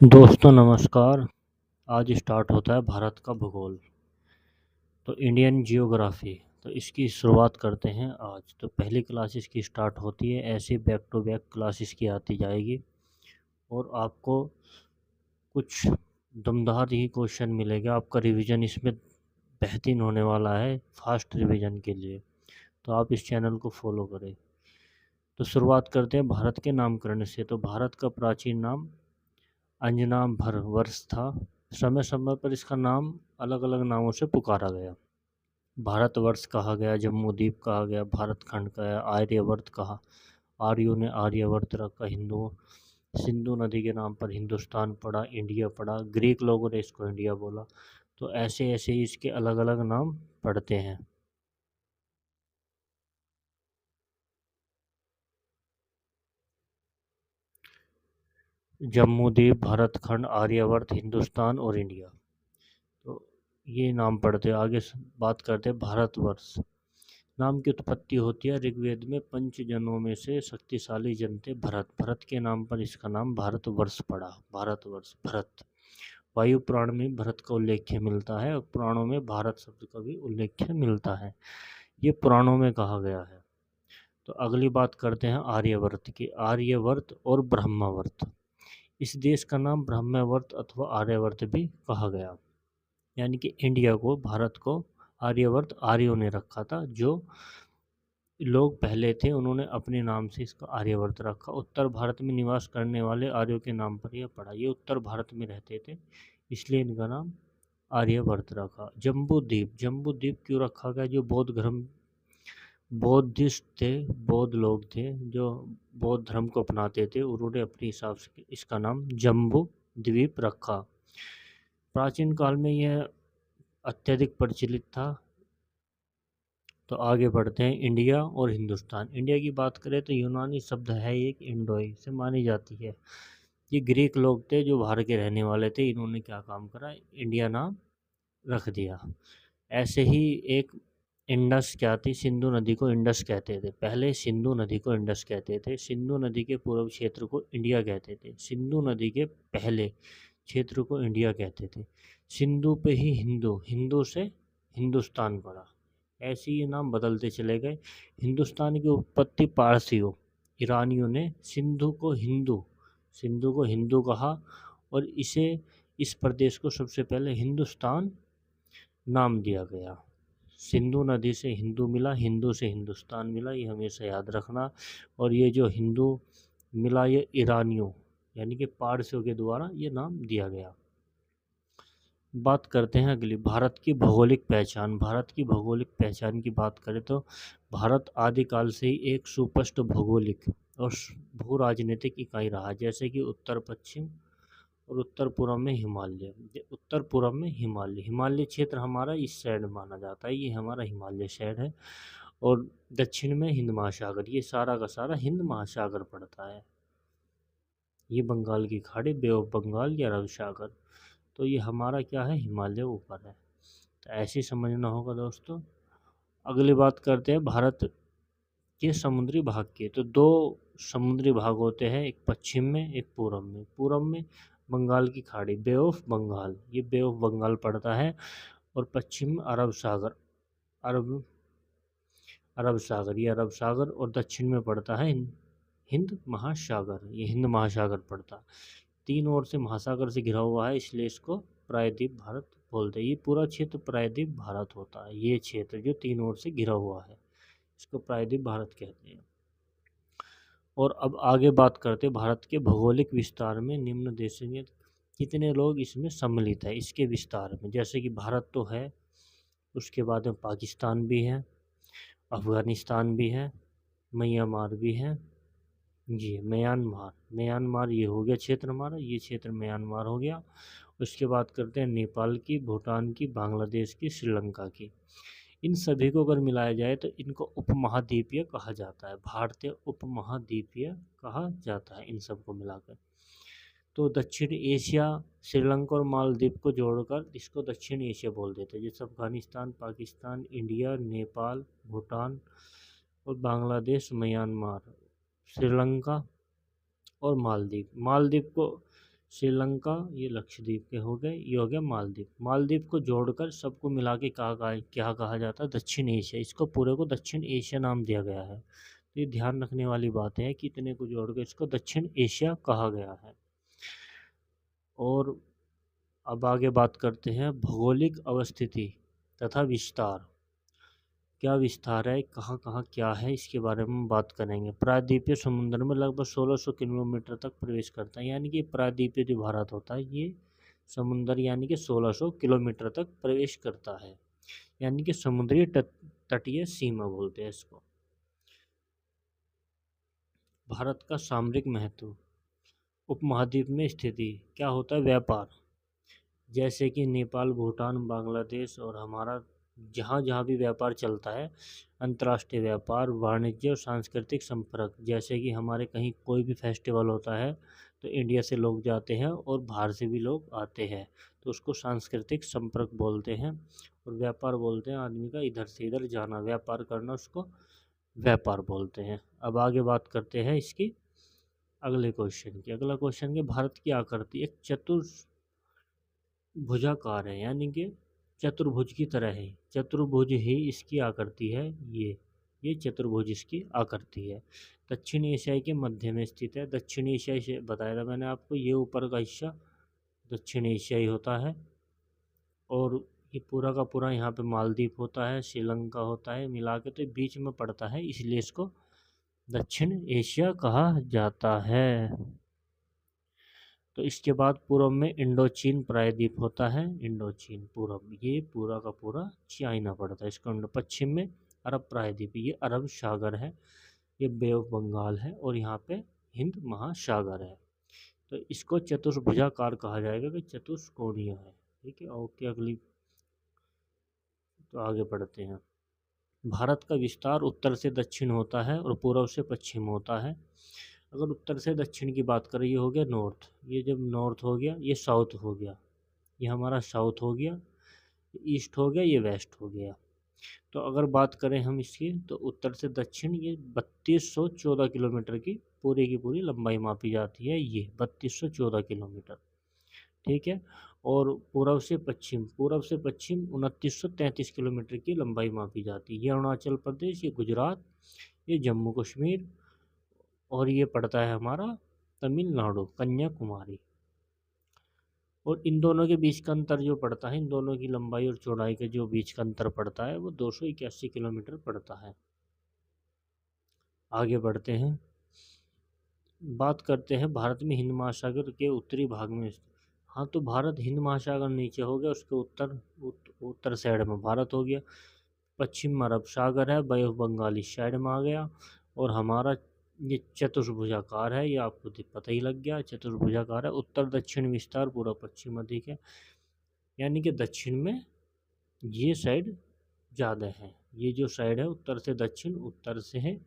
दोस्तों नमस्कार। आज स्टार्ट होता है भारत का भूगोल, तो इंडियन जियोग्राफी। तो इसकी शुरुआत करते हैं आज। तो पहली क्लास इसकी स्टार्ट होती है, ऐसे बैक टू बैक क्लास इसकी आती जाएगी और आपको कुछ दमदार ही क्वेश्चन मिलेगा। आपका रिवीजन इसमें बेहतरीन होने वाला है, फास्ट रिवीजन के लिए। तो आप इस चैनल को फॉलो करें। तो शुरुआत करते हैं भारत के नामकरण से। तो भारत का प्राचीन नाम अंजनाभर वर्ष था। समय समय पर इसका नाम अलग अलग नामों से पुकारा गया। भारतवर्ष कहा गया, जम्मूद्वीप कहा गया, भारत खंड कहा, आर्यवर्त कहा, आर्यों ने आर्यवर्त रखा, हिंदुओं सिंधु नदी के नाम पर हिंदुस्तान पड़ा, इंडिया पड़ा, ग्रीक लोगों ने इसको इंडिया बोला। तो ऐसे ऐसे ही इसके अलग अलग नाम पड़ते हैं। जम्मूद्वीप, भारत खंड, आर्यवर्त, हिंदुस्तान और इंडिया। तो ये नाम पढ़ते हैं। आगे बात करते हैं भारतवर्ष। नाम की उत्पत्ति होती है ऋग्वेद में, पंच जनों में से शक्तिशाली जन थे भरत। भरत के नाम पर इसका नाम भारतवर्ष पड़ा। भारतवर्ष, भरत। वायु पुराण में भरत का उल्लेख मिलता है और पुराणों में भारत शब्द का भी उल्लेख मिलता है। ये पुराणों में कहा गया है। तो अगली बात करते हैं आर्यवर्त की। आर्यवर्त और ब्रह्मावर्त। इस देश का नाम ब्रह्मावर्त अथवा आर्यवर्त भी कहा गया। यानी कि इंडिया को, भारत को आर्यवर्त आर्यों ने रखा था। जो लोग पहले थे उन्होंने अपने नाम से इसका आर्यवर्त रखा। उत्तर भारत में निवास करने वाले आर्यों के नाम पर यह पड़ा। ये उत्तर भारत में रहते थे, इसलिए इनका नाम आर्यवर्त रखा। जम्बूद्वीप। जम्बूद्वीप क्यों रखा गया? जो बौद्ध धर्म, बौद्धिस्ट थे, बौद्ध लोग थे जो बौद्ध धर्म को अपनाते थे, उन्होंने अपने हिसाब से इसका नाम जम्बू द्वीप रखा। प्राचीन काल में यह अत्यधिक प्रचलित था। तो आगे बढ़ते हैं, इंडिया और हिंदुस्तान। इंडिया की बात करें तो यूनानी शब्द है एक, इंडोई से मानी जाती है। ये ग्रीक लोग थे जो भारत के रहने वाले थे। इन्होंने क्या काम करा, इंडिया नाम रख दिया। ऐसे ही एक इंडस क्या थी, सिंधु नदी को इंडस कहते थे। पहले सिंधु नदी को इंडस कहते थे। सिंधु नदी के पूर्व क्षेत्र को इंडिया कहते थे। सिंधु नदी के पहले क्षेत्र को इंडिया कहते थे। सिंधु पे ही हिंदू, हिंदू से हिंदुस्तान पड़ा। ऐसे ही ये नाम बदलते चले गए। हिंदुस्तान की उत्पत्ति पारसियों, ईरानियों ने सिंधु को हिंदू कहा और इस प्रदेश को सबसे पहले हिंदुस्तान नाम दिया गया। सिंधु नदी से हिंदू मिला, हिंदू से हिंदुस्तान मिला, ये हमेशा याद रखना। और ये जो हिंदू मिला, ये ईरानियों यानी कि पारसियों के द्वारा ये नाम दिया गया। बात करते हैं अगली, भारत की भौगोलिक पहचान। भारत की भौगोलिक पहचान की बात करें तो भारत आदिकाल से ही एक सुस्पष्ट भौगोलिक और भू राजनीतिक इकाई रहा। जैसे कि उत्तर पश्चिम और उत्तर पूर्व में हिमालय। उत्तर पूर्व में हिमालय, हिमालय क्षेत्र हमारा इस साइड माना जाता है, ये हमारा हिमालय साइड है। और दक्षिण में हिंद महासागर, ये सारा का सारा हिंद महासागर पड़ता है। ये बंगाल की खाड़ी, बे ऑफ बंगाल या अरब सागर। तो ये हमारा क्या है, हिमालय ऊपर है। तो ऐसे ही समझना होगा दोस्तों। अगली बात करते हैं भारत के समुद्री भाग की। तो दो समुद्री भाग होते हैं, एक पश्चिम में एक पूर्व में। पूर्व में बंगाल की खाड़ी, बे ऑफ बंगाल, ये बे ऑफ बंगाल पड़ता है। और पश्चिम में अरब सागर, अरब अरब सागर, ये अरब सागर। और दक्षिण में पड़ता है हिंद महासागर, ये हिंद महासागर पड़ता है। तीन ओर से महासागर से घिरा हुआ है, इसलिए इसको प्रायद्वीप भारत बोलते हैं। ये पूरा क्षेत्र प्रायद्वीप भारत होता है। ये क्षेत्र जो तीन ओर से घिरा हुआ है, इसको प्रायद्वीप भारत कहते हैं। और अब आगे बात करते हैं भारत के भौगोलिक विस्तार में निम्न देशों में कितने लोग इसमें सम्मिलित है, इसके विस्तार में। जैसे कि भारत तो है, उसके बाद में पाकिस्तान भी है, अफगानिस्तान भी है, म्यांमार भी है। जी, म्यांमार, म्यांमार ये हो गया क्षेत्र हमारा, ये क्षेत्र म्यांमार हो गया। उसके बाद करते हैं नेपाल की, भूटान की, बांग्लादेश की, श्रीलंका की। इन सभी को अगर मिलाया जाए तो इनको उपमहाद्वीपीय कहा जाता है। भारतीय उपमहाद्वीपीय कहा जाता है इन सबको मिलाकर। तो दक्षिण एशिया, श्रीलंका और मालदीव को जोड़कर इसको दक्षिण एशिया बोल देते हैं। जैसे अफगानिस्तान, पाकिस्तान, इंडिया, नेपाल, भूटान और बांग्लादेश, म्यांमार, श्रीलंका और मालदीव। मालदीव को श्रीलंका, ये लक्षद्वीप के हो गए, ये हो गया मालदीव। मालदीव को जोड़कर सबको मिला के क्या कहा जाता है? दक्षिण एशिया। इसको पूरे को दक्षिण एशिया नाम दिया गया है। तो ये ध्यान रखने वाली बात है कि इतने को जोड़कर इसको दक्षिण एशिया कहा गया है। और अब आगे बात करते हैं भौगोलिक अवस्थिति तथा विस्तार। क्या विस्तार है, कहाँ कहाँ क्या है, इसके बारे में बात करेंगे। प्रायद्वीपीय समुद्र में लगभग 1600 किलोमीटर तक प्रवेश करता है, यानी कि प्रायद्वीपीय जो भारत होता है ये समुद्र यानी कि 1600 किलोमीटर तक प्रवेश करता है, यानी कि समुद्री तटीय सीमा बोलते हैं इसको। भारत का सामरिक महत्व। उपमहाद्वीप में स्थिति क्या होता है? व्यापार, जैसे कि नेपाल, भूटान, बांग्लादेश और हमारा जहाँ जहाँ भी व्यापार चलता है, अंतर्राष्ट्रीय व्यापार, वाणिज्य और सांस्कृतिक संपर्क। जैसे कि हमारे कहीं कोई भी फेस्टिवल होता है तो इंडिया से लोग जाते हैं और बाहर से भी लोग आते हैं, तो उसको सांस्कृतिक संपर्क बोलते हैं। और व्यापार बोलते हैं आदमी का इधर से इधर जाना, व्यापार करना, उसको व्यापार बोलते हैं। अब आगे बात करते हैं इसकी अगले क्वेश्चन की। अगला क्वेश्चन कि भारत की आकृति एक चतुर्भुजाकार है, यानी कि चतुर्भुज की तरह है। चतुर्भुज ही इसकी आकृति है। ये चतुर्भुज इसकी आकृति है। दक्षिण एशिया के मध्य में स्थित है। दक्षिण एशिया से बताया था मैंने आपको, ये ऊपर का हिस्सा दक्षिण एशिया ही होता है। और ये पूरा का पूरा यहाँ पे मालदीव होता है, श्रीलंका होता है, मिला के तो बीच में पड़ता है, इसलिए इसको दक्षिण एशिया कहा जाता है। तो इसके बाद पूर्व में इंडोचीन प्रायद्वीप होता है। इंडोचीन पूर्व, ये पूरा का पूरा चाइना पड़ता है इसको। पश्चिम में अरब प्रायद्वीप, ये अरब सागर है, ये बे ऑफ बंगाल है, और यहाँ पे हिंद महासागर है। तो इसको चतुर्भुजाकार कहा जाएगा कि चतुष्कोणीय है। ठीक है, ओके अगली। तो आगे बढ़ते हैं। भारत का विस्तार उत्तर से दक्षिण होता है और पूर्व से पश्चिम होता है। अगर उत्तर से दक्षिण की बात करें, ये हो गया नॉर्थ, ये जब नॉर्थ हो गया, ये साउथ हो गया, ये हमारा साउथ हो गया, ईस्ट हो गया, ये वेस्ट हो गया। तो अगर बात करें हम इसकी, तो उत्तर से दक्षिण ये 3214 किलोमीटर की पूरी लंबाई मापी जाती है, ये 3214 किलोमीटर। ठीक है, और पूर्व से पश्चिम 2933 किलोमीटर की लंबाई मापी जाती है। ये अरुणाचल प्रदेश, ये गुजरात, ये जम्मू कश्मीर, और ये पड़ता है हमारा तमिलनाडु, कन्याकुमारी। और इन दोनों के बीच का अंतर जो पड़ता है, इन दोनों की लंबाई और चौड़ाई के जो बीच का अंतर पड़ता है, वो 281 किलोमीटर पड़ता है। आगे बढ़ते हैं, बात करते हैं भारत में हिंद महासागर के उत्तरी भाग में। हाँ, तो भारत हिंद महासागर नीचे हो गया, उसके उत्तर साइड में भारत हो गया। पश्चिम में अरब सागर है, बे ऑफ बंगाल इस साइड में आ गया, और हमारा ये चतुर्भुजाकार है, ये आपको पता ही लग गया, चतुर्भुजाकार है। उत्तर दक्षिण विस्तार पूरा पश्चिम अधिक है, यानी कि दक्षिण में ये साइड ज़्यादा है। ये जो साइड है उत्तर से दक्षिण, उत्तर से है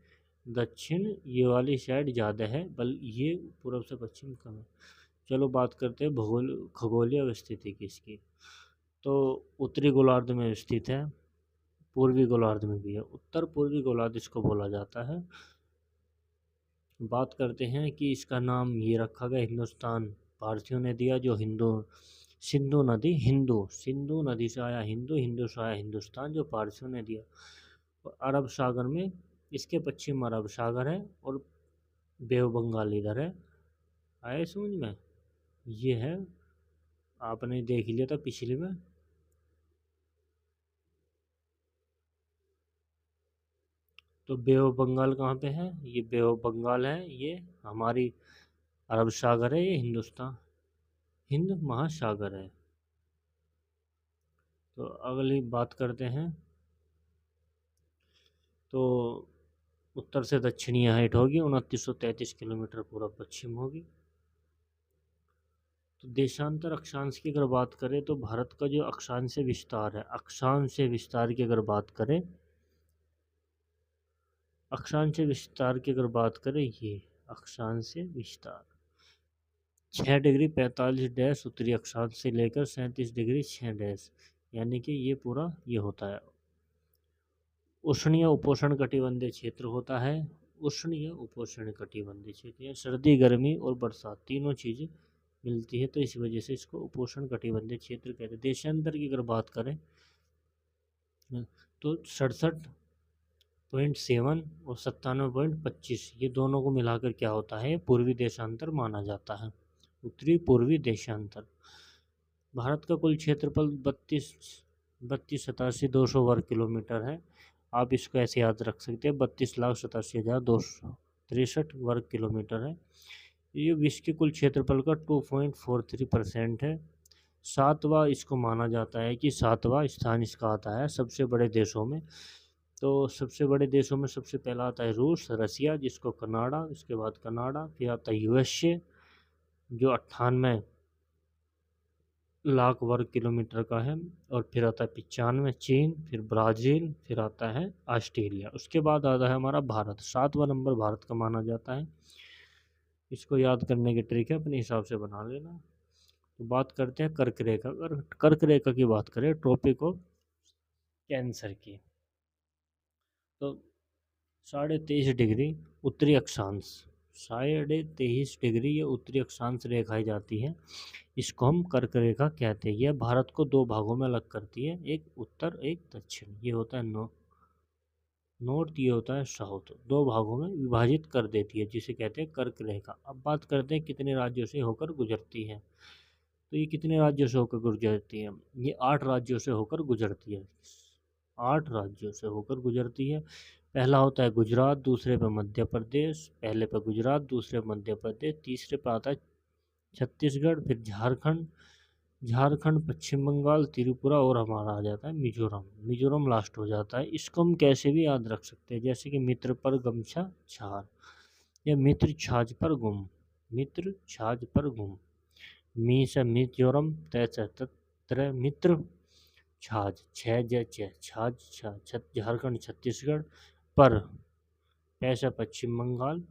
दक्षिण, ये वाली साइड ज़्यादा है, ये पूर्व से पश्चिम कम है। चलो बात करते हैं खगोलीय स्थिति की इसकी। तो उत्तरी गोलार्ध में स्थित है, पूर्वी गोलार्ध में भी है, उत्तर पूर्वी गोलार्ध इसको बोला जाता है। बात करते हैं कि इसका नाम ये रखा गया हिंदुस्तान पारसियों ने दिया, जो सिंधु नदी से आया हिंदू से आया हिंदुस्तान, जो पारसियों ने दिया। और अरब सागर में, इसके पश्चिम अरब सागर है, और बे ऑफ बंगाल इधर है। आए समझ में? ये है, आपने देख लिया था पिछले में। तो बे ऑफ बंगाल कहाँ पे है? ये बे ऑफ बंगाल है, ये हमारी अरब सागर है, ये हिंद महासागर है। तो अगली बात करते हैं, तो उत्तर से दक्षिणी हाइट होगी 2933 किलोमीटर, पूरा पश्चिम होगी। तो देशांतर अक्षांश की अगर बात करें, तो भारत का जो अक्षांश विस्तार है, अक्षांश विस्तार की अगर बात करें, अक्षांश विस्तार की अगर बात करें, ये अक्षांश विस्तार 6 डिग्री 45 डैश उत्तरी अक्षांश से लेकर 37 डिग्री 6 डैश, यानी कि ये पूरा ये होता है। उष्णीय उपोष्ण कटिबंधीय क्षेत्र होता है। उष्णीय उपोष्ण कटिबंधीय क्षेत्र, सर्दी गर्मी और बरसात तीनों चीज़ मिलती है, तो इस वजह से इसको उपोष्ण कटिबंधीय क्षेत्र कहते हैं। देशांतर की अगर बात करें तो 67.7 और 97.25 ये दोनों को मिलाकर क्या होता है, पूर्वी देशांतर माना जाता है। उत्तरी पूर्वी देशांतर। भारत का कुल क्षेत्रफल 32,87,200 वर्ग किलोमीटर है। आप इसको ऐसे याद रख सकते हैं, 32,87,263 वर्ग किलोमीटर है। ये विश्व के कुल क्षेत्रफल का 2.43% है। सातवां इसको माना जाता है कि सातवां स्थान इसका आता है सबसे बड़े देशों में। तो सबसे बड़े देशों में सबसे पहला आता है रूस, रसिया, जिसको कनाडा, इसके बाद कनाडा, फिर आता है यूएसए जो 98 लाख वर्ग किलोमीटर का है, और फिर आता है 95 चीन, फिर ब्राज़ील, फिर आता है ऑस्ट्रेलिया। उसके बाद आता है हमारा भारत। 7वां नंबर भारत का माना जाता है। इसको याद करने की ट्रिक है, अपने हिसाब से बना लेना। तो बात करते हैं कर्क रेखा। अगर कर्क रेखा की बात करें, ट्रॉपिक ऑफ कैंसर की, तो 23.5 डिग्री उत्तरी अक्षांश, 23.5 डिग्री ये उत्तरी अक्षांश रेखाएं जाती है। इसको हम कर्क रेखा कहते हैं। यह भारत को दो भागों में अलग करती है, एक उत्तर एक दक्षिण। ये होता है नॉर्थ, ये होता है साउथ। दो भागों में विभाजित कर देती है, जिसे कहते हैं कर्क रेखा। अब बात करते हैं कितने राज्यों से होकर गुजरती है। तो ये कितने राज्यों से होकर गुजरती है, ये 8 राज्यों से होकर गुजरती है। 8 राज्यों से होकर गुजरती है। पहला होता है गुजरात, दूसरे पे मध्य प्रदेश, पहले पे गुजरात, दूसरे पे मध्य प्रदेश, तीसरे पे आता है छत्तीसगढ़, फिर झारखंड, पश्चिम बंगाल, त्रिपुरा, और हमारा आ जाता है मिजोरम। मिजोरम लास्ट हो जाता है। इसको हम कैसे भी याद रख सकते हैं, जैसे कि मित्र पर गमछा छार, या मित्र छाछ पर गुम, मित्र छाछ पर गुम। मी से मिजोरम, तय से तत्र मित्र, छाछ छाछ झारखंड छत्तीसगढ़, पर पैसा पश्चिम बंगाल,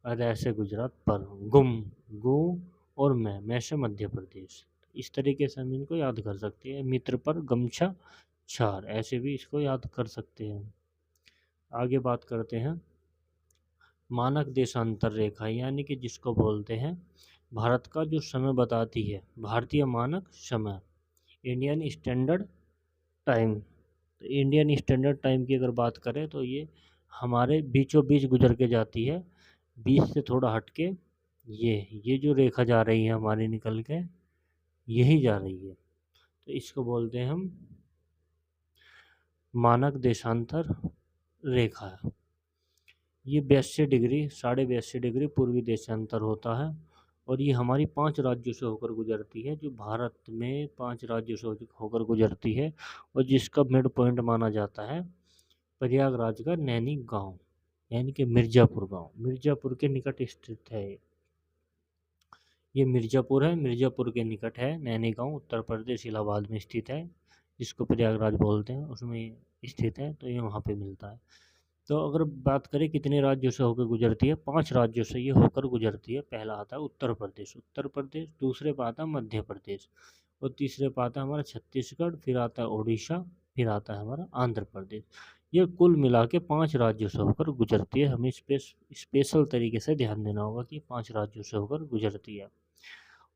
और ऐसे गुजरात, पर गुम गु, और मैं से मध्य प्रदेश। इस तरीके से हम इनको याद कर सकते हैं। मित्र पर गमछा छार, ऐसे भी इसको याद कर सकते हैं। आगे बात करते हैं मानक देशांतर रेखा, यानी कि जिसको बोलते हैं भारत का जो समय बताती है, भारतीय मानक समय, इंडियन स्टैंडर्ड टाइम। तो इंडियन स्टैंडर्ड टाइम की अगर बात करें तो ये हमारे बीचों बीच गुजर के जाती है, बीच से थोड़ा हट के ये जो रेखा जा रही है हमारी निकल के, यही जा रही है। तो इसको बोलते हैं हम मानक देशांतर रेखा है। ये 82 डिग्री, 82.5 डिग्री पूर्वी देशांतर होता है, और ये हमारी 5 राज्यों से होकर गुजरती है। जो भारत में 5 राज्यों से होकर गुजरती है, और जिसका मिड पॉइंट माना जाता है प्रयागराज का नैनी गांव, यानी कि मिर्ज़ापुर गांव, मिर्ज़ापुर के निकट स्थित है। ये मिर्ज़ापुर है, मिर्ज़ापुर के निकट है नैनी गांव, उत्तर प्रदेश इलाहाबाद में स्थित है, जिसको प्रयागराज बोलते हैं, उसमें स्थित है। तो ये वहाँ पे मिलता है। तो अगर बात करें कितने राज्यों से होकर गुजरती है, 5 राज्यों से ये होकर गुजरती है। पहला आता है उत्तर प्रदेश, दूसरे पे आता है मध्य प्रदेश, और तीसरे पे आता है हमारा छत्तीसगढ़, फिर आता है उड़ीसा, फिर आता है हमारा आंध्र प्रदेश। ये कुल मिला के 5 राज्यों से होकर गुजरती है। हमें स्पेशल तरीके से ध्यान देना होगा कि 5 राज्यों से होकर गुजरती है।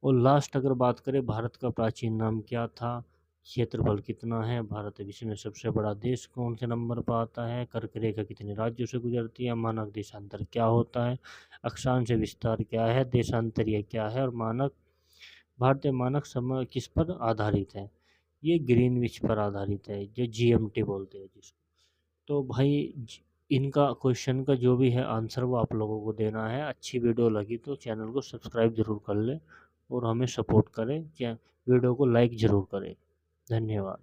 और लास्ट अगर बात करें भारत का प्राचीन नाम क्या था, क्षेत्रफल कितना है, भारत विश्व में सबसे बड़ा देश कौन से नंबर पर आता है, कर्क रेखा कितने राज्यों से गुजरती है, मानक देशांतर क्या होता है, अक्षांश विस्तार क्या है, देशांतरीय क्या है, और मानक भारतीय मानक समय किस पर आधारित है, ये ग्रीनविच पर आधारित है, जो जीएमटी बोलते हैं जिसको। तो भाई इनका क्वेश्चन का जो भी है आंसर वो आप लोगों को देना है। अच्छी वीडियो लगी तो चैनल को सब्सक्राइब ज़रूर कर लें, और हमें सपोर्ट करें, वीडियो को लाइक ज़रूर करें। धन्यवाद।